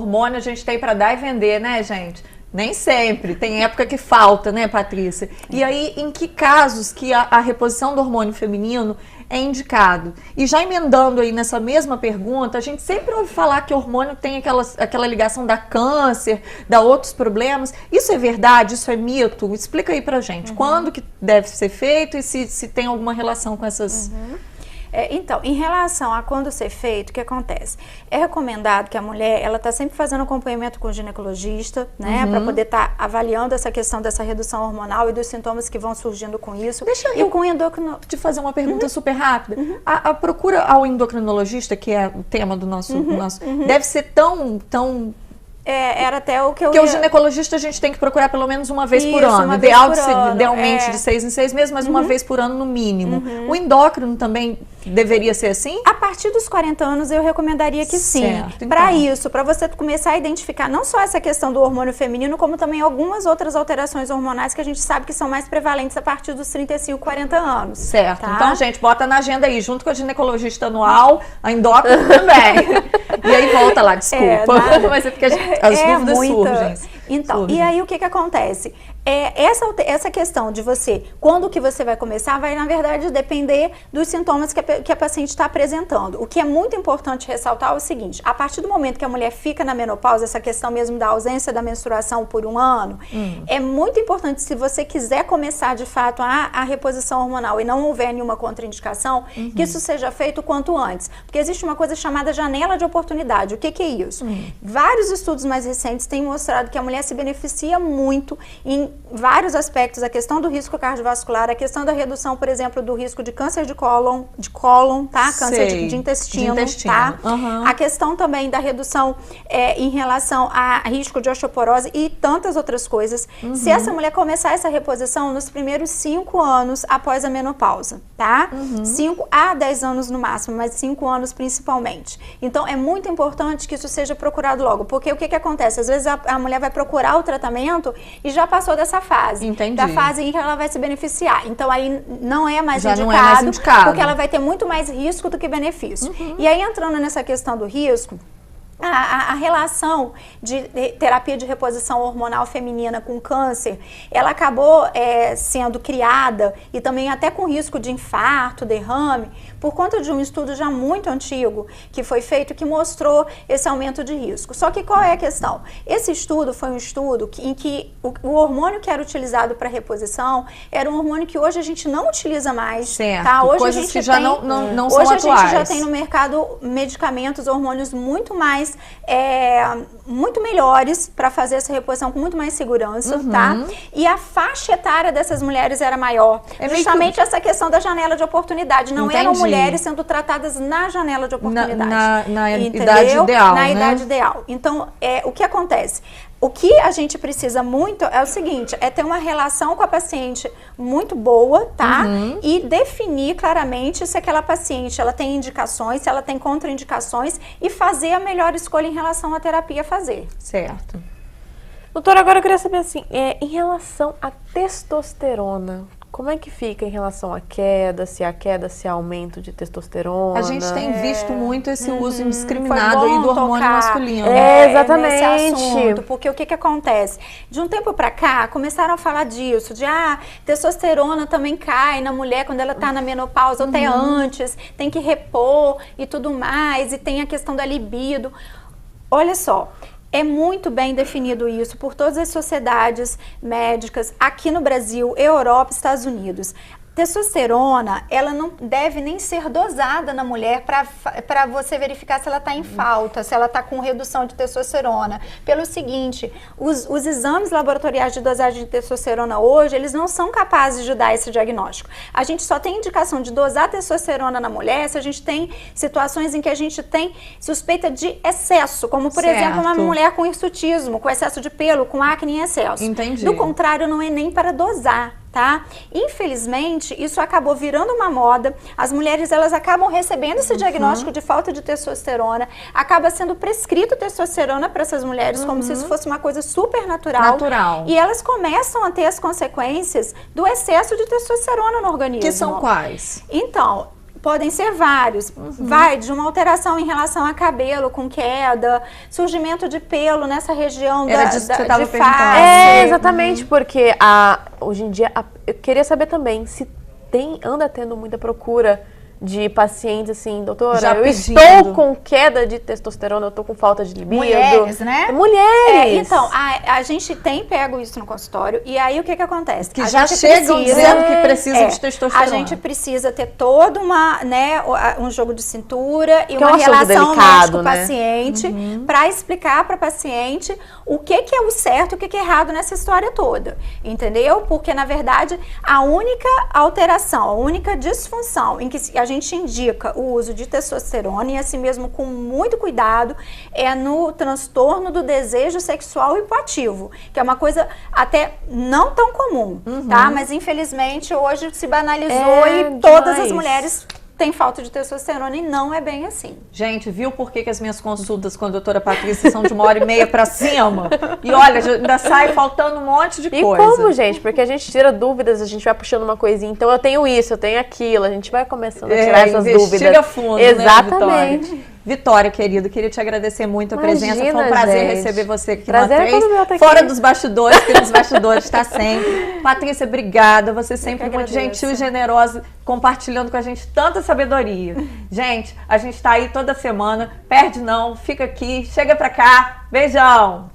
hormônio a gente tem para dar e vender, né, gente? Nem sempre. Tem época que falta, né, Patrícia? E aí, em que casos que a reposição do hormônio feminino é indicado? E já emendando aí nessa mesma pergunta, a gente sempre ouve falar que o hormônio tem aquela ligação da câncer, da outros problemas. Isso é verdade? Isso é mito? Explica aí pra gente. Quando que deve ser feito e se tem alguma relação com essas... Então, em relação a quando ser feito, o que acontece? É recomendado que a mulher, ela está sempre fazendo acompanhamento com o ginecologista, né? Para poder estar avaliando essa questão dessa redução hormonal e dos sintomas que vão surgindo com isso. Deixa eu com endocrino... te fazer uma pergunta super rápida. A procura ao endocrinologista, que é o tema do nosso... deve ser tão era até o que eu Porque o ginecologista a gente tem que procurar pelo menos uma vez por ano. Idealmente de 6 em 6 meses, mas uma vez por ano no mínimo. O endócrino também deveria ser assim? A partir dos 40 anos eu recomendaria que sim. Para isso, para você começar a identificar não só essa questão do hormônio feminino, como também algumas outras alterações hormonais que a gente sabe que são mais prevalentes a partir dos 35, 40 anos. Certo. Tá? Então, gente, bota na agenda aí, junto com a ginecologista anual, a endócrino também. E aí volta lá, desculpa. Mas é porque as dúvidas surgem. Então, e aí o que acontece? Essa questão de você, quando que você vai começar, vai na verdade depender dos sintomas que a paciente está apresentando. O que é muito importante ressaltar é o seguinte: a partir do momento que a mulher fica na menopausa, essa questão mesmo da ausência da menstruação por um ano, é muito importante, se você quiser começar de fato a reposição hormonal e não houver nenhuma contraindicação, que isso seja feito o quanto antes. Porque existe uma coisa chamada janela de oportunidade. O que é isso? Vários estudos mais recentes têm mostrado que a mulher se beneficia muito em vários aspectos, a questão do risco cardiovascular, a questão da redução, por exemplo, do risco de câncer de cólon, tá? Câncer de intestino, tá? A questão também da redução em relação a risco de osteoporose e tantas outras coisas. Se essa mulher começar essa reposição nos primeiros 5 anos após a menopausa, tá? 5 a 10 anos no máximo, mas 5 anos principalmente. Então, é muito importante que isso seja procurado logo, porque o que acontece? Às vezes a mulher vai procurar o tratamento e já passou dessa fase. Entendi. Da fase em que ela vai se beneficiar. Então aí não é mais indicado, porque ela vai ter muito mais risco do que benefício. E aí, entrando nessa questão do risco, a relação de terapia de reposição hormonal feminina com câncer, ela acabou sendo criada, e também até com risco de infarto, derrame, por conta de um estudo já muito antigo que foi feito, que mostrou esse aumento de risco. Só que qual é a questão? Esse estudo foi um estudo em que o hormônio que era utilizado para reposição era um hormônio que hoje a gente não utiliza mais. Certo. Tá? Hoje Coisas a gente que já não são hoje atuais. A gente já tem no mercado medicamentos, hormônios muito mais muito melhores para fazer essa reposição com muito mais segurança, tá? E a faixa etária dessas mulheres era maior. Justamente essa questão da janela de oportunidade. Não eram mulheres sendo tratadas na janela de oportunidade. Na idade ideal, Na idade ideal. Então, o que acontece? O que a gente precisa muito é o seguinte, é ter uma relação com a paciente muito boa, tá? E definir claramente se aquela paciente, ela tem indicações, se ela tem contraindicações, e fazer a melhor escolha em relação à terapia a fazer. Certo. Doutora, agora eu queria saber assim, em relação à testosterona, como é que fica em relação à queda, se há aumento de testosterona? A gente tem visto muito esse uso indiscriminado aí do hormônio masculino. Exatamente. Nesse assunto, porque o que acontece? De um tempo pra cá, começaram a falar disso, de testosterona também cai na mulher quando ela tá na menopausa, ou até antes, tem que repor e tudo mais, e tem a questão da libido. Olha só, é muito bem definido isso por todas as sociedades médicas aqui no Brasil, Europa, Estados Unidos. Testosterona, ela não deve nem ser dosada na mulher para você verificar se ela está em falta, se ela está com redução de testosterona. Pelo seguinte, os exames laboratoriais de dosagem de testosterona hoje, eles não são capazes de dar esse diagnóstico. A gente só tem indicação de dosar testosterona na mulher se a gente tem situações em que a gente tem suspeita de excesso, como por exemplo uma mulher com hirsutismo, com excesso de pelo, com acne em excesso. Entendi. Do contrário, não é nem para dosar. Tá? Infelizmente, isso acabou virando uma moda, as mulheres elas acabam recebendo esse diagnóstico de falta de testosterona, acaba sendo prescrito testosterona para essas mulheres como se isso fosse uma coisa super natural. E elas começam a ter as consequências do excesso de testosterona no organismo. Que são quais? Então, Podem ser vários. Vai de uma alteração em relação a cabelo com queda, surgimento de pelo nessa região Era disso que você tava de perguntando. face. Exatamente, porque hoje em dia, eu queria saber também se anda tendo muita procura de pacientes assim, doutora, Já eu pedindo. estou com queda de testosterona, eu estou com falta de libido. Mulheres, né? Mulheres! Então, a gente tem pego isso no consultório, e aí o que acontece? Que A já gente chegam precisa- dizendo que precisam de A testosterona. gente precisa ter toda um jogo de cintura e Que é um uma assunto relação delicado, médico-paciente para explicar para a paciente o que é o certo e o que é errado nessa história toda, entendeu? Porque, na verdade, a única alteração, a única disfunção em que a gente indica o uso de testosterona, e assim mesmo com muito cuidado, é no transtorno do desejo sexual hipoativo, que é uma coisa até não tão comum, tá? Mas infelizmente hoje se banalizou e todas as demais. mulheres têm falta de testosterona, e não é bem assim. Gente, viu por que as minhas consultas com a doutora Patrícia são de 1h30 pra cima? E olha, ainda sai faltando um monte de E coisa. como, gente? Porque a gente tira dúvidas, a gente vai puxando uma coisinha. Então, eu tenho isso, eu tenho aquilo. A gente vai começando a tirar essas dúvidas. Investiga fundo, Exatamente. né, Vitória, querida, queria te agradecer muito a presença. Foi um Imagina, prazer gente. receber você aqui Prazer na é todo meu 3. tá aqui. Fora dos bastidores, porque nos bastidores está sempre. Patrícia, obrigada. Você sempre que muito agradeço. gentil e generosa, compartilhando com a gente tanta sabedoria. Gente, a gente está aí toda semana. Perde não, fica aqui, chega pra cá. Beijão!